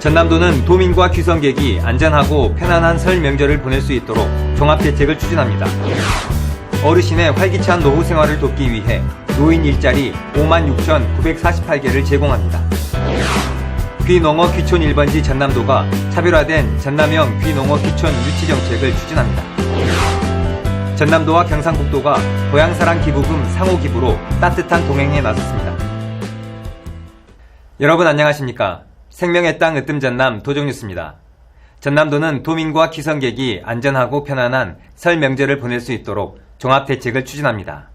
전남도는 도민과 귀성객이 안전하고 편안한 설 명절을 보낼 수 있도록 종합대책을 추진합니다. 어르신의 활기찬 노후 생활을 돕기 위해 노인 일자리 56,948개를 제공합니다. 귀농어 귀촌 1번지 전남도가 차별화된 전남형 귀농어 귀촌 유치 정책을 추진합니다. 전남도와 경상북도가 고향사랑 기부금 상호 기부로 따뜻한 동행에 나섰습니다. 여러분 안녕하십니까? 생명의 땅 으뜸 전남 도정뉴스입니다. 전남도는 도민과 귀성객이 안전하고 편안한 설 명절을 보낼 수 있도록 종합대책을 추진합니다.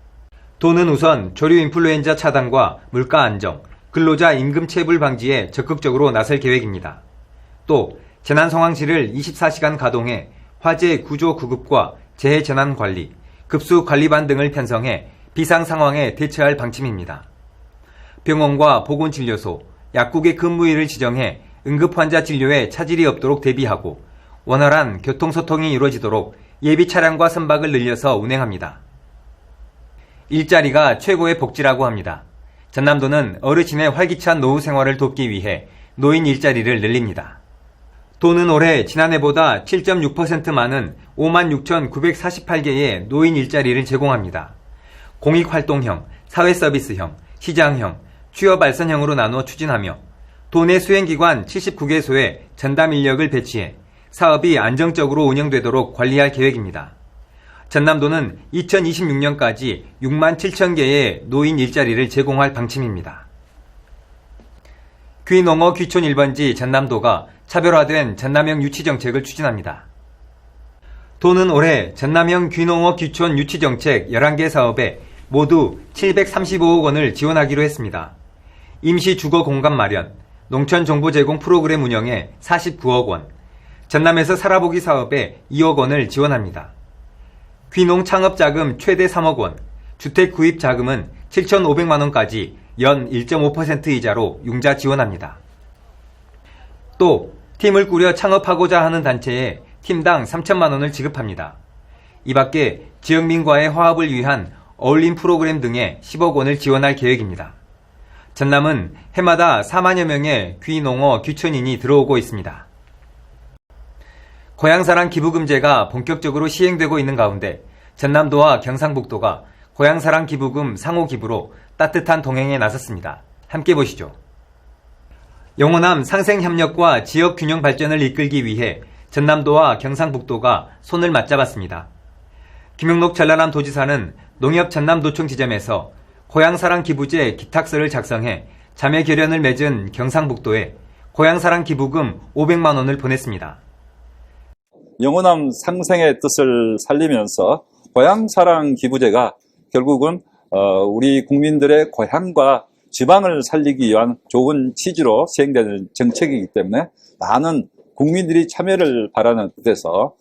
도는 우선 조류 인플루엔자 차단과 물가 안정, 근로자 임금 체불 방지에 적극적으로 나설 계획입니다. 또 재난 상황실을 24시간 가동해 화재 구조 구급과 재해 재난 관리, 급수 관리반 등을 편성해 비상 상황에 대처할 방침입니다. 병원과 보건진료소, 약국의 근무일을 지정해 응급 환자 진료에 차질이 없도록 대비하고 원활한 교통소통이 이루어지도록 예비 차량과 선박을 늘려서 운행합니다. 일자리가 최고의 복지라고 합니다. 전남도는 어르신의 활기찬 노후 생활을 돕기 위해 노인 일자리를 늘립니다. 도는 올해 지난해보다 7.6% 많은 56,948개의 노인 일자리를 제공합니다. 공익활동형, 사회서비스형, 시장형, 취업발전형으로 나누어 추진하며 도내 수행기관 79개소에 전담 인력을 배치해 사업이 안정적으로 운영되도록 관리할 계획입니다. 전남도는 2026년까지 6만 7천 개의 노인 일자리를 제공할 방침입니다. 귀농어 귀촌 1번지 전남도가 차별화된 전남형 유치정책을 추진합니다. 도는 올해 전남형 귀농어 귀촌 유치정책 11개 사업에 모두 735억 원을 지원하기로 했습니다. 임시 주거 공간 마련, 농촌 정보 제공 프로그램 운영에 49억 원, 전남에서 살아보기 사업에 2억 원을 지원합니다. 귀농 창업 자금 최대 3억 원, 주택 구입 자금은 7,500만 원까지 연 1.5% 이자로 융자 지원합니다. 또 팀을 꾸려 창업하고자 하는 단체에 팀당 3천만 원을 지급합니다. 이 밖에 지역민과의 화합을 위한 어울림 프로그램 등에 10억 원을 지원할 계획입니다. 전남은 해마다 4만여 명의 귀농어 귀촌인이 들어오고 있습니다. 고향사랑 기부금제가 본격적으로 시행되고 있는 가운데 전남도와 경상북도가 고향사랑 기부금 상호 기부로 따뜻한 동행에 나섰습니다. 함께 보시죠. 영호남 상생협력과 지역균형 발전을 이끌기 위해 전남도와 경상북도가 손을 맞잡았습니다. 김용록 전라남 도지사는 농협 전남도청 지점에서 고향사랑 기부제 기탁서를 작성해 자매 결연을 맺은 경상북도에 고향사랑 기부금 500만 원을 보냈습니다. 영호남 상생의 뜻을 살리면서 고향사랑 기부제가 결국은 우리 국민들의 고향과 지방을 살리기 위한 좋은 취지로 시행되는 정책이기 때문에 많은 국민들이 참여를 바라는 뜻에서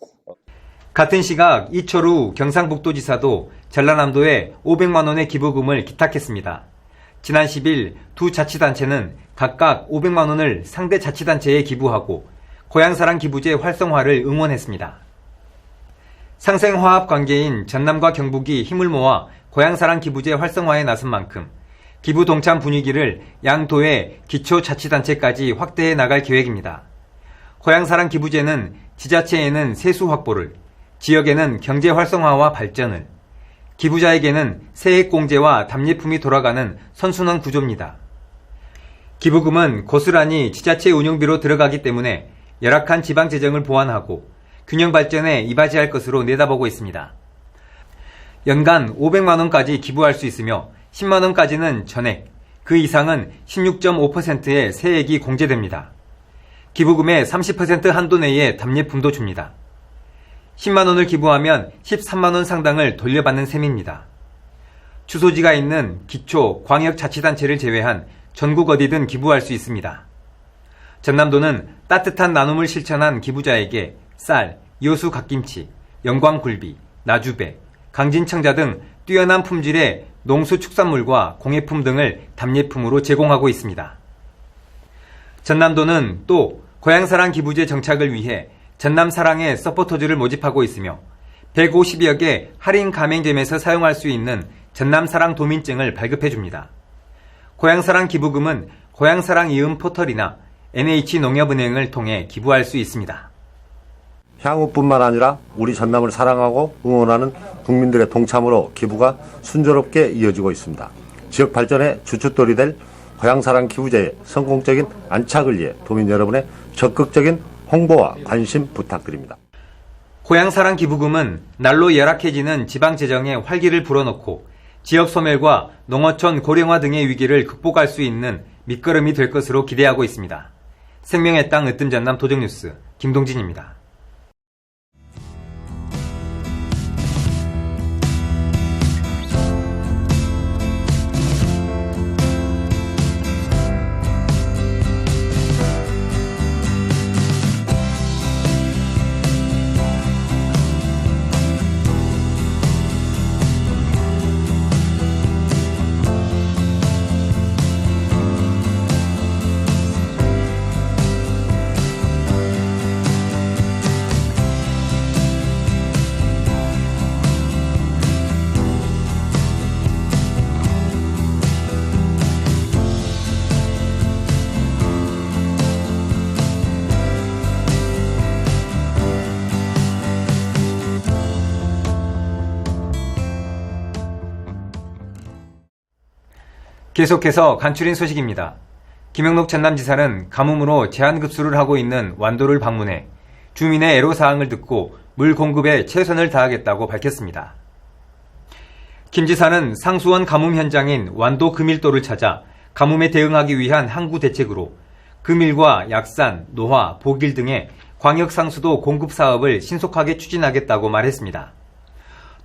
같은 시각 이철우 경상북도지사도 전라남도에 500만 원의 기부금을 기탁했습니다. 지난 10일 두 자치단체는 각각 500만 원을 상대 자치단체에 기부하고 고향사랑 기부제 활성화를 응원했습니다. 상생화합 관계인 전남과 경북이 힘을 모아 고향사랑 기부제 활성화에 나선 만큼 기부 동참 분위기를 양도의 기초자치단체까지 확대해 나갈 계획입니다. 고향사랑 기부제는 지자체에는 세수 확보를, 지역에는 경제 활성화와 발전을, 기부자에게는 세액공제와 답례품이 돌아가는 선순환 구조입니다. 기부금은 고스란히 지자체 운영비로 들어가기 때문에 열악한 지방재정을 보완하고 균형 발전에 이바지할 것으로 내다보고 있습니다. 연간 500만 원까지 기부할 수 있으며 10만 원까지는 전액, 그 이상은 16.5%의 세액이 공제됩니다. 기부금의 30% 한도 내에 답례품도 줍니다. 10만 원을 기부하면 13만 원 상당을 돌려받는 셈입니다. 주소지가 있는 기초, 광역자치단체를 제외한 전국 어디든 기부할 수 있습니다. 전남도는 따뜻한 나눔을 실천한 기부자에게 쌀, 여수 갓김치, 영광굴비, 나주배, 강진청자 등 뛰어난 품질의 농수축산물과 공예품 등을 답례품으로 제공하고 있습니다. 전남도는 또 고향사랑 기부제 정착을 위해 전남사랑의 서포터즈를 모집하고 있으며 150여 개 할인 가맹점에서 사용할 수 있는 전남사랑 도민증을 발급해줍니다. 고향사랑 기부금은 고향사랑 이음 포털이나 NH농협은행을 통해 기부할 수 있습니다. 향후뿐만 아니라 우리 전남을 사랑하고 응원하는 국민들의 동참으로 기부가 순조롭게 이어지고 있습니다. 지역 발전의 주춧돌이 될 고향사랑 기부제의 성공적인 안착을 위해 도민 여러분의 적극적인 홍보와 관심 부탁드립니다. 고향사랑 기부금은 날로 열악해지는 지방재정에 활기를 불어넣고 지역 소멸과 농어촌 고령화 등의 위기를 극복할 수 있는 밑거름이 될 것으로 기대하고 있습니다. 생명의 땅 으뜸 전남 도정뉴스 김동진입니다. 계속해서 간추린 소식입니다. 김영록 전남지사는 가뭄으로 제한급수를 하고 있는 완도를 방문해 주민의 애로사항을 듣고 물 공급에 최선을 다하겠다고 밝혔습니다. 김 지사는 상수원 가뭄 현장인 완도 금일도를 찾아 가뭄에 대응하기 위한 항구 대책으로 금일과 약산, 노화, 보길 등의 광역상수도 공급 사업을 신속하게 추진하겠다고 말했습니다.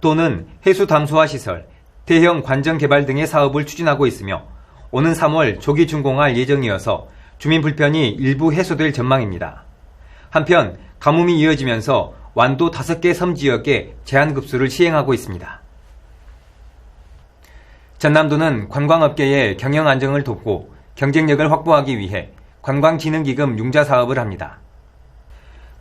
또는 해수 담수화 시설, 대형 관정 개발 등의 사업을 추진하고 있으며 오는 3월 조기 준공할 예정이어서 주민 불편이 일부 해소될 전망입니다. 한편 가뭄이 이어지면서 완도 5개 섬 지역에 제한급수를 시행하고 있습니다. 전남도는 관광업계의 경영 안정을 돕고 경쟁력을 확보하기 위해 관광진흥기금 융자 사업을 합니다.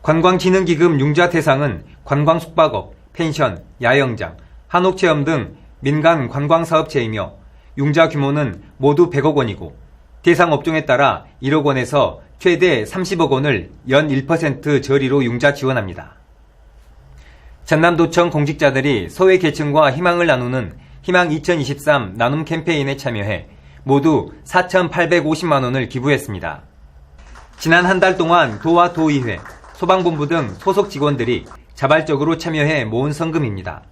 관광진흥기금 융자 대상은 관광숙박업, 펜션, 야영장, 한옥체험 등 민간 관광사업체이며 융자 규모는 모두 100억 원이고 대상 업종에 따라 1억 원에서 최대 30억 원을 연 1% 저리로 융자 지원합니다. 전남도청 공직자들이 소외계층과 희망을 나누는 희망 2023 나눔 캠페인에 참여해 모두 4,850만 원을 기부했습니다. 지난 한 달 동안 도와 도의회, 소방본부 등 소속 직원들이 자발적으로 참여해 모은 성금입니다.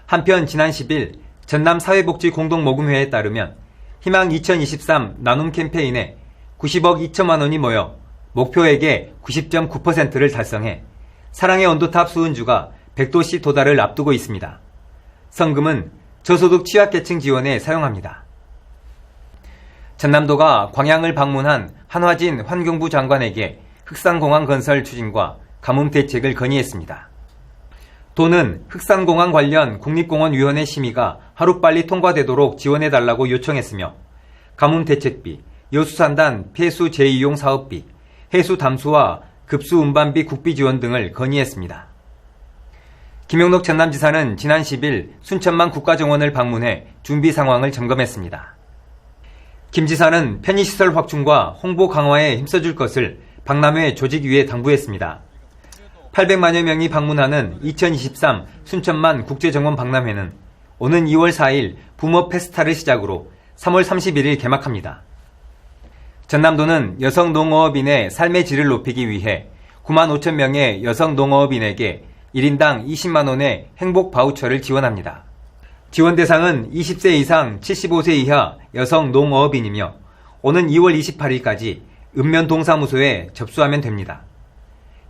한편 지난 10일 전남사회복지공동모금회에 따르면 희망 2023 나눔 캠페인에 90억 2천만 원이 모여 목표액의 90.9%를 달성해 사랑의 온도탑 수은주가 100도씨 도달을 앞두고 있습니다. 성금은 저소득 취약계층 지원에 사용합니다. 전남도가 광양을 방문한 한화진 환경부 장관에게 흑산공항 건설 추진과 가뭄 대책을 건의했습니다. 도는 흑산공항 관련 국립공원위원회 심의가 하루빨리 통과되도록 지원해달라고 요청했으며 가뭄 대책비, 여수산단 폐수 재이용 사업비, 해수 담수와 급수 운반비 국비 지원 등을 건의했습니다. 김영록 전남지사는 지난 10일 순천만 국가정원을 방문해 준비 상황을 점검했습니다. 김 지사는 편의시설 확충과 홍보 강화에 힘써줄 것을 박람회 조직위에 당부했습니다. 800만여 명이 방문하는 2023 순천만 국제정원 박람회는 오는 2월 4일 붐업 페스타를 시작으로 3월 31일 개막합니다. 전남도는 여성 농어업인의 삶의 질을 높이기 위해 9만 5천 명의 여성 농어업인에게 1인당 20만 원의 행복 바우처를 지원합니다. 지원 대상은 20세 이상 75세 이하 여성 농어업인이며 오는 2월 28일까지 읍면동사무소에 접수하면 됩니다.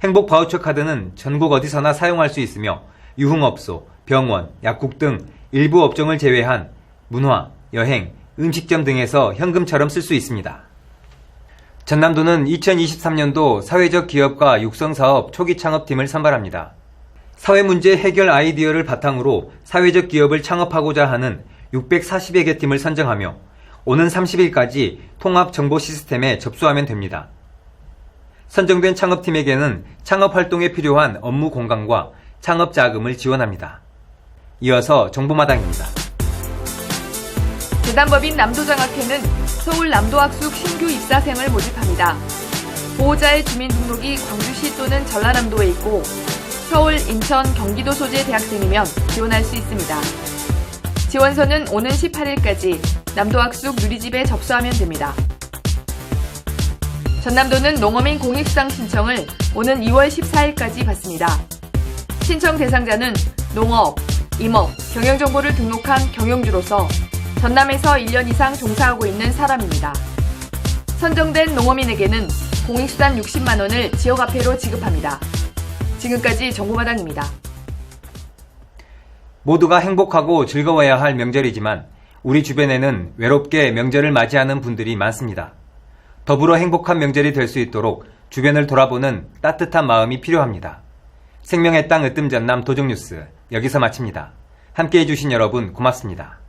행복 바우처 카드는 전국 어디서나 사용할 수 있으며 유흥업소, 병원, 약국 등 일부 업종을 제외한 문화, 여행, 음식점 등에서 현금처럼 쓸 수 있습니다. 전남도는 2023년도 사회적 기업과 육성사업 초기 창업팀을 선발합니다. 사회문제 해결 아이디어를 바탕으로 사회적 기업을 창업하고자 하는 640여 개 팀을 선정하며 오는 30일까지 통합 정보 시스템에 접수하면 됩니다. 선정된 창업팀에게는 창업활동에 필요한 업무 공간과 창업 자금을 지원합니다. 이어서 정보마당입니다. 재단법인 남도장학회는 서울 남도학숙 신규 입사생을 모집합니다. 보호자의 주민등록이 광주시 또는 전라남도에 있고 서울, 인천, 경기도 소재 대학생이면 지원할 수 있습니다. 지원서는 오는 18일까지 남도학숙 누리집에 접수하면 됩니다. 전남도는 농어민 공익수당 신청을 오는 2월 14일까지 받습니다. 신청 대상자는 농업, 임업, 경영정보를 등록한 경영주로서 전남에서 1년 이상 종사하고 있는 사람입니다. 선정된 농어민에게는 공익수단 60만 원을 지역화폐로 지급합니다. 지금까지 정보마당입니다. 모두가 행복하고 즐거워야 할 명절이지만 우리 주변에는 외롭게 명절을 맞이하는 분들이 많습니다. 더불어 행복한 명절이 될 수 있도록 주변을 돌아보는 따뜻한 마음이 필요합니다. 생명의 땅 으뜸전남 도정뉴스 여기서 마칩니다. 함께해 주신 여러분 고맙습니다.